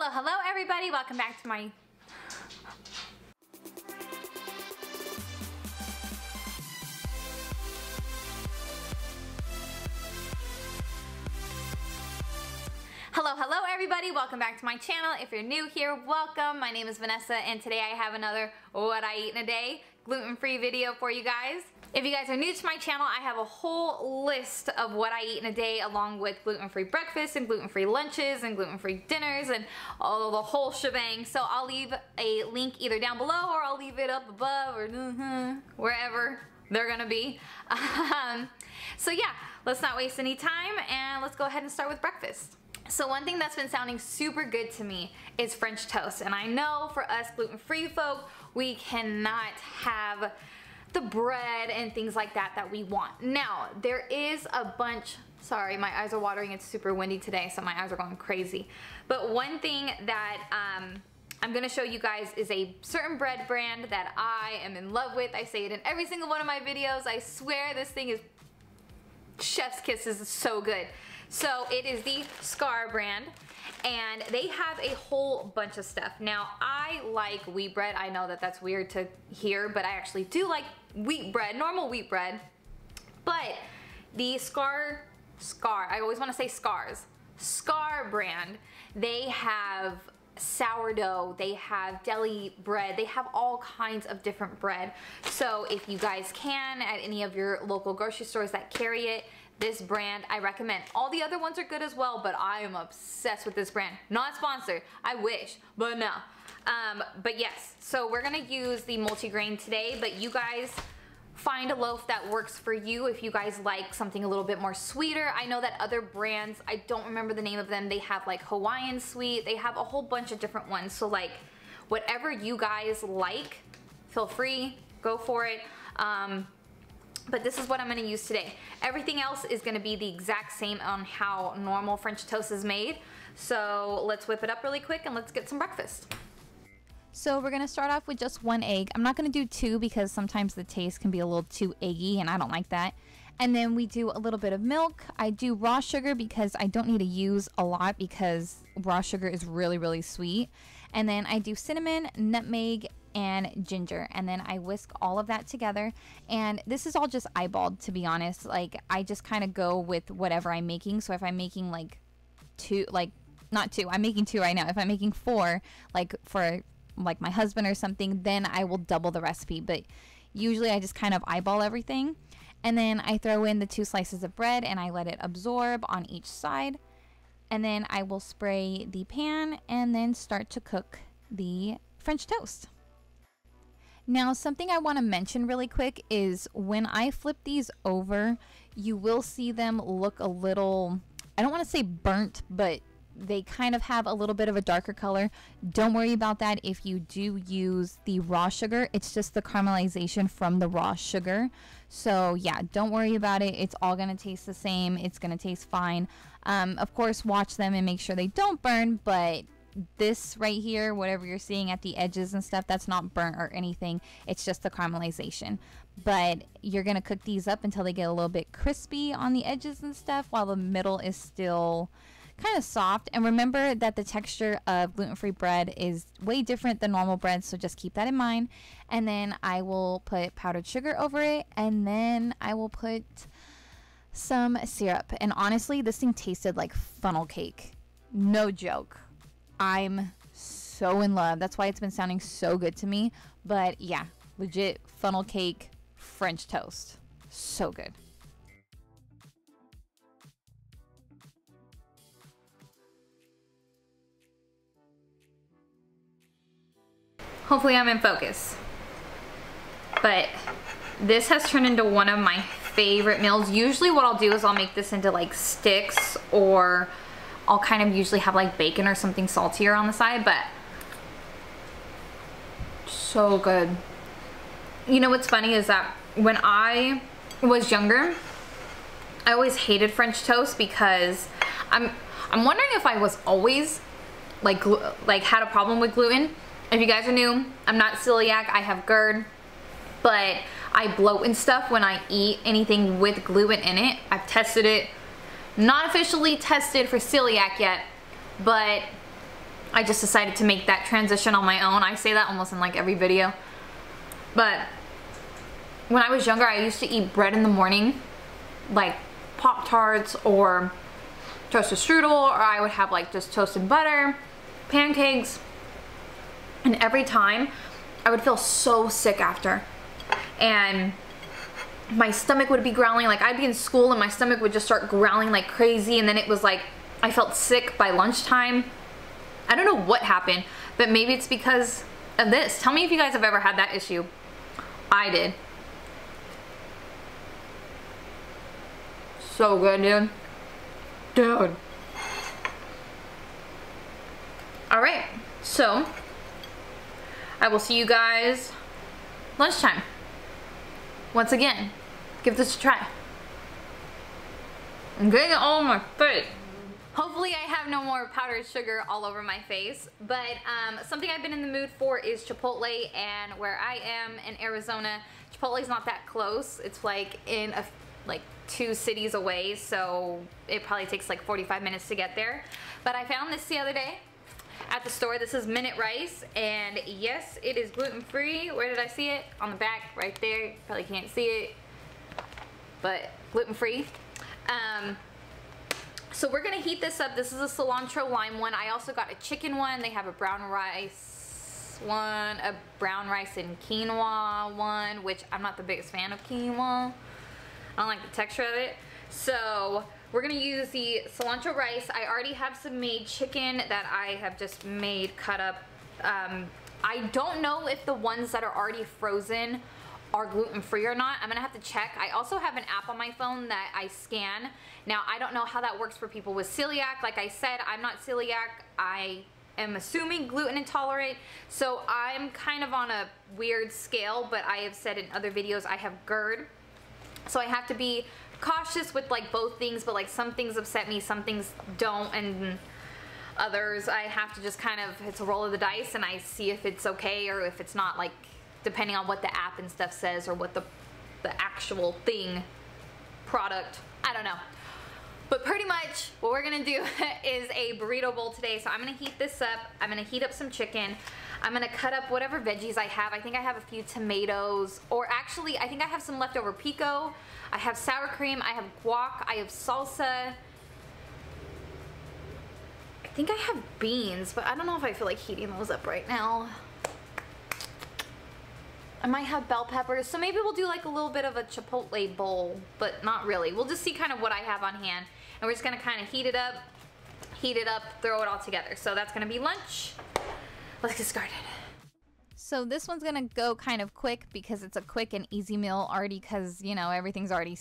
Hello everybody, welcome back to my Hello everybody, welcome back to my channel. If you're new here, welcome. My name is Vanessa and today I have another what I eat in a day gluten-free video for you guys. If you guys are new to my channel, I have a whole list of what I eat in a day along with gluten-free breakfasts and gluten-free lunches and gluten-free dinners and all the whole shebang. So I'll leave a link either down below or I'll leave it up above or wherever they're gonna be. So yeah, let's not waste any time and let's go ahead and start with breakfast. So one thing that's been sounding super good to me is French toast. And I know for us gluten-free folk, we cannot have the bread and things like that that we want. Now, there is a bunch, sorry, my eyes are watering, it's super windy today, so my eyes are going crazy. But one thing that I'm gonna show you guys is a certain bread brand that I am in love with. I say it in every single one of my videos. I swear this thing is chef's kisses, it's so good. So it is the Scar brand and they have a whole bunch of stuff. Now I like wheat bread. I know that that's weird to hear, but I actually do like wheat bread, normal wheat bread. But the Scar, I always want to say Scar brand, they have sourdough, they have deli bread, they have all kinds of different bread. So if you guys can, at any of your local grocery stores that carry it, this brand I recommend. All the other ones are good as well, but I am obsessed with this brand. Not sponsored, I wish, but no. But yes, so we're gonna use the multigrain today, but you guys find a loaf that works for you if you guys like something a little bit more sweeter. I know that other brands, I don't remember the name of them, they have like Hawaiian sweet, they have a whole bunch of different ones. So like whatever you guys like, feel free, go for it. But this is what I'm gonna use today. Everything else is gonna be the exact same on how normal French toast is made. So let's whip it up really quick and let's get some breakfast. So we're gonna start off with just one egg. I'm not gonna do two because sometimes the taste can be a little too eggy and I don't like that. And then we do a little bit of milk. I do raw sugar because I don't need to use a lot because raw sugar is really, really sweet. And then I do cinnamon, nutmeg, and ginger, and then I whisk all of that together. And this is all just eyeballed, to be honest. Like I just kind of go with whatever I'm making. So if I'm making like I'm making two right now. If I'm making four, like for like my husband or something, then I will double the recipe. But usually I just kind of eyeball everything. And then I throw in the 2 slices of bread and I let it absorb on each side. And then I will spray the pan and then start to cook the French toast. Now, something I want to mention really quick is when I flip these over, you will see them look a little, I don't want to say burnt, but they kind of have a little bit of a darker color. Don't worry about that if you do use the raw sugar. It's just the caramelization from the raw sugar. So yeah, don't worry about it. It's all going to taste the same. It's going to taste fine. Of course, watch them and make sure they don't burn, but this right here, whatever you're seeing at the edges and stuff, that's not burnt or anything. It's just the caramelization. But you're gonna cook these up until they get a little bit crispy on the edges and stuff while the middle is still kind of soft. And remember that the texture of gluten-free bread is way different than normal bread, so just keep that in mind. And then I will put powdered sugar over it, and then I will put some syrup. And honestly, this thing tasted like funnel cake, no joke. I'm so in love. That's why it's been sounding so good to me. But yeah, legit funnel cake French toast. So good. Hopefully I'm in focus. But this has turned into one of my favorite meals. Usually what I'll do is I'll make this into like sticks, or I'll kind of usually have like bacon or something saltier on the side, but so good. You know what's funny is that when I was younger, I always hated French toast because I'm wondering if I was always like had a problem with gluten. If you guys are new, I'm not celiac, I have GERD, but I bloat and stuff when I eat anything with gluten in it. I've tested it. Not officially tested for celiac yet, but I just decided to make that transition on my own. I say that almost in like every video. But when I was younger, I used to eat bread in the morning, like Pop-Tarts or toasted strudel, or I would have like just toast and butter, pancakes, and every time I would feel so sick after. And my stomach would be growling, like I'd be in school and my stomach would just start growling like crazy, and then it was like I felt sick by lunchtime. I don't know what happened, but maybe it's because of this. Tell me if you guys have ever had that issue. I did. So good, dude. Dude. Alright, so I will see you guys lunchtime. Once again, give this a try. I'm getting it all on my face. Hopefully I have no more powdered sugar all over my face, but something I've been in the mood for is Chipotle, and where I am in Arizona, Chipotle's not that close. It's like in like 2 cities away, so it probably takes like 45 minutes to get there. But I found this the other day at the store. This is minute rice, and yes, it is gluten-free. Where did I see it? On the back, right there. You probably can't see it, but gluten-free. So we're gonna heat this up. This is a cilantro lime one. I also got a chicken one. They have a brown rice one, a brown rice and quinoa one, which I'm not the biggest fan of quinoa. I don't like the texture of it. So we're gonna use the cilantro rice. I already have some made chicken that I have just made, cut up. I don't know if the ones that are already frozen are gluten-free or not. I'm gonna have to check. I also have an app on my phone that I scan. Now, I don't know how that works for people with celiac. Like I said, I'm not celiac. I am assuming gluten intolerant, so I'm kind of on a weird scale, but I have said in other videos I have GERD. So I have to be cautious with like both things, but like some things upset me, some things don't, and others I have to just kind of, it's a roll of the dice, and I see if it's okay or if it's not, like depending on what the app and stuff says or what the actual thing, product, I don't know. But pretty much what we're gonna do is a burrito bowl today. So I'm gonna heat this up. I'm gonna heat up some chicken. I'm gonna cut up whatever veggies I have. I think I have a few tomatoes, or actually I think I have some leftover pico. I have sour cream, I have guac, I have salsa. I think I have beans, but I don't know if I feel like heating those up right now. I might have bell peppers, so maybe we'll do like a little bit of a chipotle bowl, but not really. We'll just see kind of what I have on hand, and we're just gonna kind of heat it up, throw it all together. So that's gonna be lunch. Let's get started. So this one's gonna go kind of quick because it's a quick and easy meal already, because you know everything's already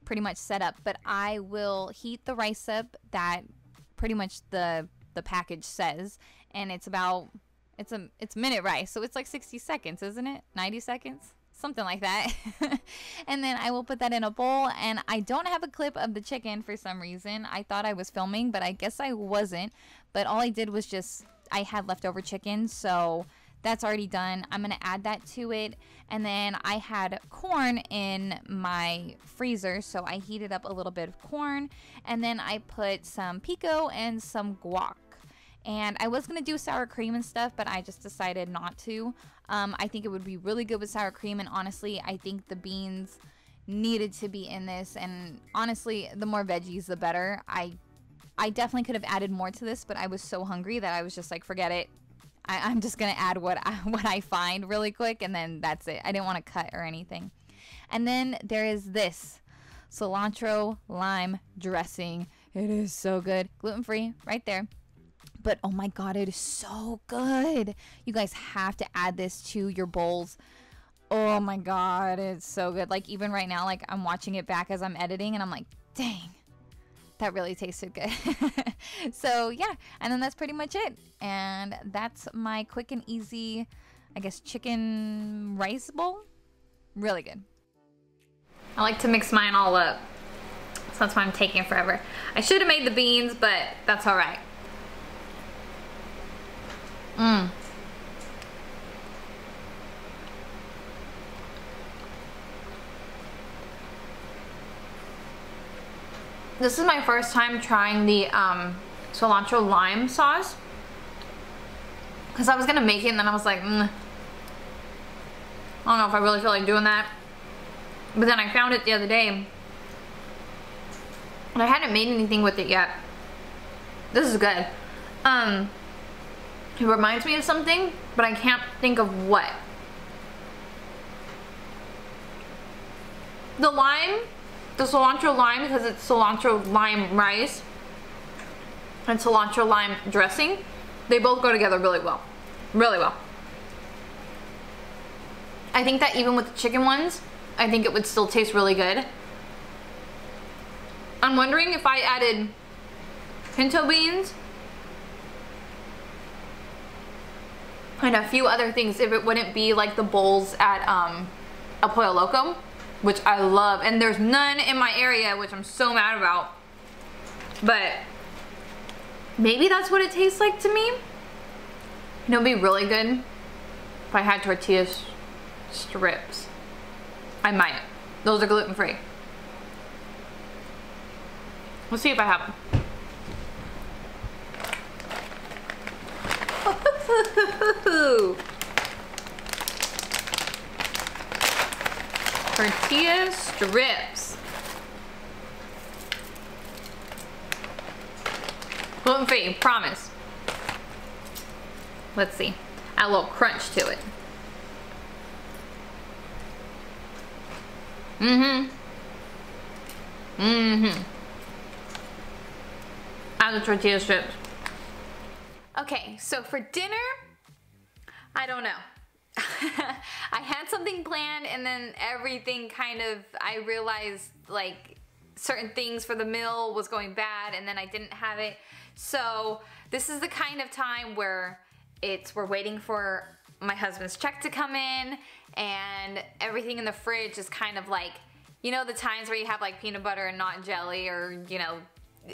pretty much set up. But I will heat the rice up that pretty much the package says, and it's about it's minute rice, so it's like 60 seconds, isn't it? 90 seconds? Something like that. And then I will put that in a bowl, and I don't have a clip of the chicken for some reason. I thought I was filming, but I guess I wasn't. But all I did was just, I had leftover chicken, so that's already done. I'm gonna add that to it, and then I had corn in my freezer, so I heated up a little bit of corn, and then I put some pico and some guac. And I was going to do sour cream and stuff, but I just decided not to. I think it would be really good with sour cream, and honestly, I think the beans needed to be in this, and honestly, the more veggies, the better. I definitely could have added more to this, but I was so hungry that I was just like, forget it. I'm just going to add what I find really quick, and then that's it. I didn't want to cut or anything. And then there is this cilantro lime dressing. It is so good. Gluten-free, right there. But oh my god, it is so good. You guys have to add this to your bowls. Oh my god, it's so good. Like even right now, like I'm watching it back as I'm editing, and I'm like, dang, that really tasted good. So yeah, and then that's pretty much it. And that's my quick and easy, I guess, chicken rice bowl. Really good. I like to mix mine all up, so that's why I'm taking forever. I should have made the beans, but that's all right. This is my first time trying the cilantro lime sauce. Because I was gonna make it and then I was like, I don't know if I really feel like doing that. But then I found it the other day. And I hadn't made anything with it yet. This is good. It reminds me of something, but I can't think of what. The lime, the cilantro lime, because it's cilantro lime rice and cilantro lime dressing, they both go together really well. Really well. I think that even with the chicken ones, I think it would still taste really good. I'm wondering if I added pinto beans and a few other things, if it wouldn't be like the bowls at El Pollo Loco, which I love, and there's none in my area, which I'm so mad about. But maybe that's what it tastes like to me. You know, it'd be really good if I had tortilla strips. I might. Those are gluten-free. Let's see if I have them. Tortilla strips. Gluten-free, promise. Let's see. Add a little crunch to it. Add the tortilla strips. Okay, so for dinner, I don't know. I had something planned and then everything kind of, I realized like certain things for the meal was going bad and then I didn't have it. So this is the kind of time where we're waiting for my husband's check to come in and everything in the fridge is kind of like, you know, the times where you have like peanut butter and not jelly, or you know,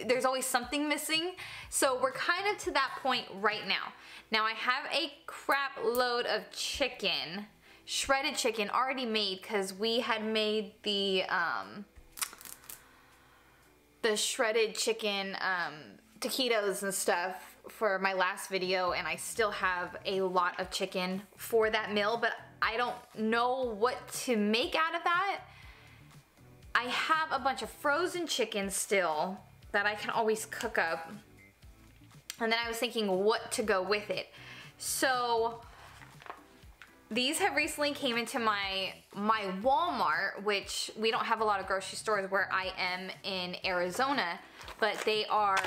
there's always something missing. So we're kind of to that point right now. Now I have a crap load of chicken, shredded chicken already made, because we had made the shredded chicken taquitos and stuff for my last video, and I still have a lot of chicken for that meal, but I don't know what to make out of that. I have a bunch of frozen chicken still that I can always cook up, and then I was thinking what to go with it. So these have recently came into my Walmart, which we don't have a lot of grocery stores where I am in Arizona, but they are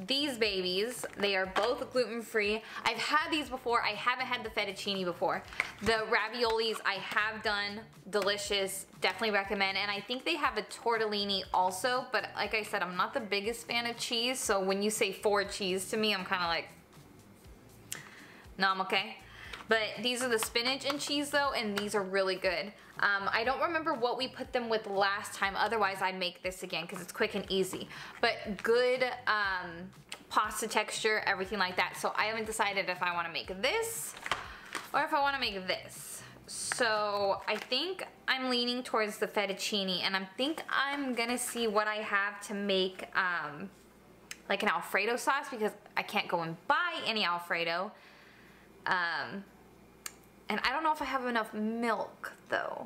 these babies. They are both gluten-free. I've had these before. I haven't had the fettuccine before. The raviolis I have done, delicious, definitely recommend. And I think they have a tortellini also, but like I said, I'm not the biggest fan of cheese, so when you say 4 cheese to me, I'm kind of like, no, I'm okay. But these are the spinach and cheese though, and these are really good. I don't remember what we put them with last time, otherwise I'd make this again because it's quick and easy. But good pasta texture, everything like that. So I haven't decided if I want to make this or if I want to make this. So I think I'm leaning towards the fettuccine, and I think I'm gonna see what I have to make like an Alfredo sauce, because I can't go and buy any Alfredo. And I don't know if I have enough milk though.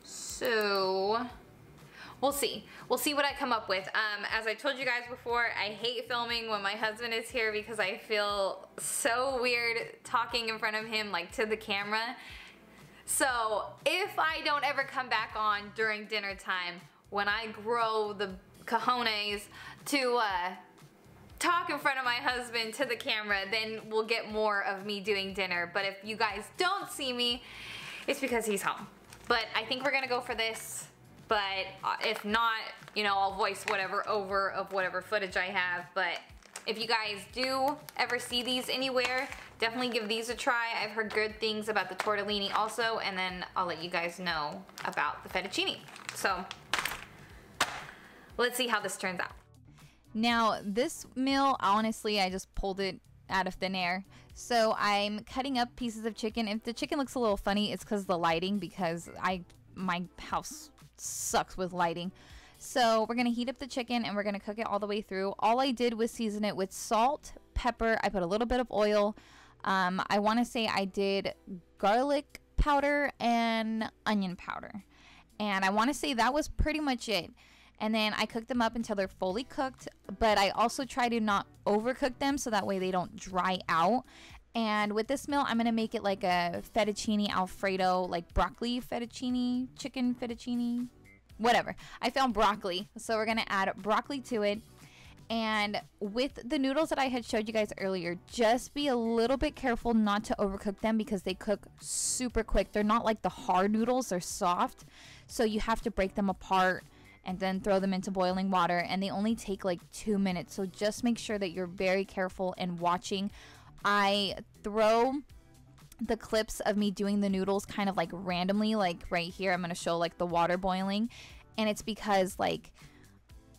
So we'll see. We'll see what I come up with. As I told you guys before, I hate filming when my husband is here because I feel so weird talking in front of him, like to the camera. So if I don't ever come back on during dinner time, when I grow the cojones to talk in front of my husband to the camera, then we'll get more of me doing dinner. But if you guys don't see me, it's because he's home. But I think we're gonna go for this. But if not, you know, I'll voice whatever over of whatever footage I have. But if you guys do ever see these anywhere, definitely give these a try. I've heard good things about the tortellini also, and then I'll let you guys know about the fettuccine. So let's see how this turns out. Now, this meal, honestly, I just pulled it out of thin air. So I'm cutting up pieces of chicken. If the chicken looks a little funny, it's because of the lighting, because my house sucks with lighting. So we're going to heat up the chicken and we're going to cook it all the way through. All I did was season it with salt, pepper. I put a little bit of oil. I want to say I did garlic powder and onion powder. And I want to say that was pretty much it. And then I cook them up until they're fully cooked. But I also try to not overcook them so that way they don't dry out. And with this meal, I'm going to make it like a fettuccine Alfredo, like broccoli fettuccine, chicken fettuccine, whatever. I found broccoli. So we're going to add broccoli to it. And with the noodles that I had showed you guys earlier, just be a little bit careful not to overcook them because they cook super quick. They're not like the hard noodles, they're soft. So you have to break them apart and then throw them into boiling water. And they only take like 2 minutes. So just make sure that you're very careful and watching. I throw the clips of me doing the noodles kind of like randomly, like right here. I'm going to show like the water boiling. And it's because like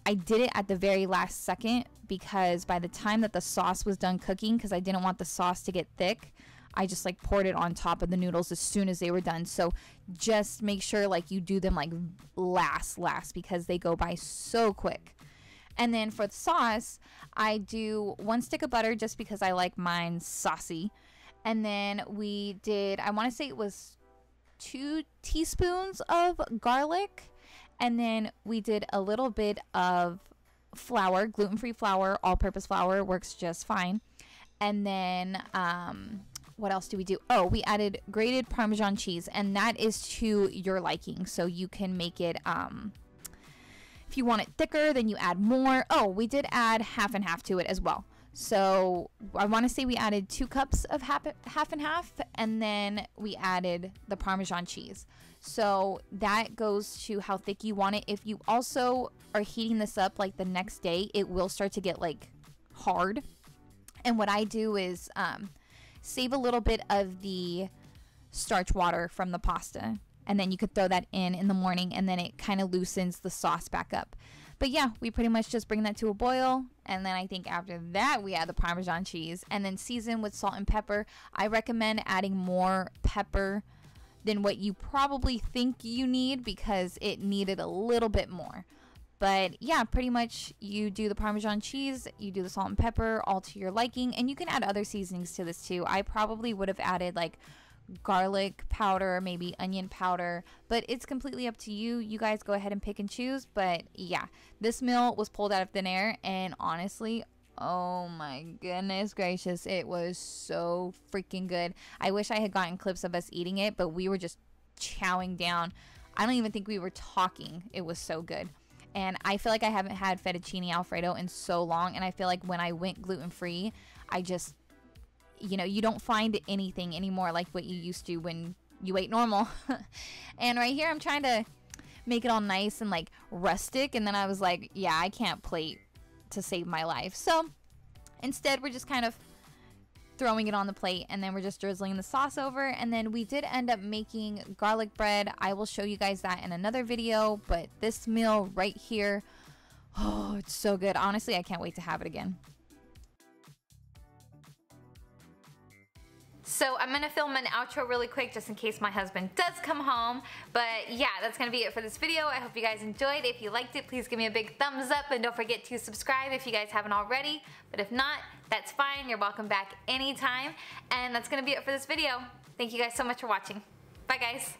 I did it at the very last second because by the time that the sauce was done cooking, because I didn't want the sauce to get thick, I just like poured it on top of the noodles as soon as they were done. So just make sure like you do them like last because they go by so quick. And then for the sauce, I do 1 stick of butter just because I like mine saucy. And then we did, I want to say it was 2 teaspoons of garlic. And then we did a little bit of flour, gluten-free flour, all-purpose flour, works just fine. And then what else do we do? Oh, we added grated Parmesan cheese, and that is to your liking. So you can make it, if you want it thicker, then you add more. Oh, we did add half and half to it as well. So I want to say we added 2 cups of half and half, and then we added the Parmesan cheese. So that goes to how thick you want it. If you also are heating this up like the next day, it will start to get like hard. And what I do is save a little bit of the starch water from the pasta. And then you could throw that in the morning, and then it kind of loosens the sauce back up. But yeah, we pretty much just bring that to a boil. And then I think after that, we add the Parmesan cheese and then season with salt and pepper. I recommend adding more pepper than what you probably think you need because it needed a little bit more. But yeah, pretty much you do the Parmesan cheese, you do the salt and pepper, all to your liking. And you can add other seasonings to this too. I probably would have added like garlic powder, maybe onion powder, but it's completely up to you. You guys go ahead and pick and choose. But yeah, this meal was pulled out of thin air, and honestly, oh my goodness gracious, it was so freaking good. I wish I had gotten clips of us eating it, but we were just chowing down. I don't even think we were talking. It was so good. And I feel like I haven't had fettuccine Alfredo in so long, and I feel like when I went gluten-free, I just, you know, you don't find anything anymore like what you used to when you ate normal. And right here, I'm trying to make it all nice and like rustic, and then I was like, yeah, I can't plate to save my life. So instead, we're just kind of throwing it on the plate, and then we're just drizzling the sauce over. And then we did end up making garlic bread. I will show you guys that in another video, but this meal right here, oh, it's so good. Honestly, I can't wait to have it again. So I'm going to film an outro really quick just in case my husband does come home. But yeah, that's going to be it for this video. I hope you guys enjoyed. If you liked it, please give me a big thumbs up, and don't forget to subscribe if you guys haven't already. But if not, that's fine. You're welcome back anytime. And that's going to be it for this video. Thank you guys so much for watching. Bye guys.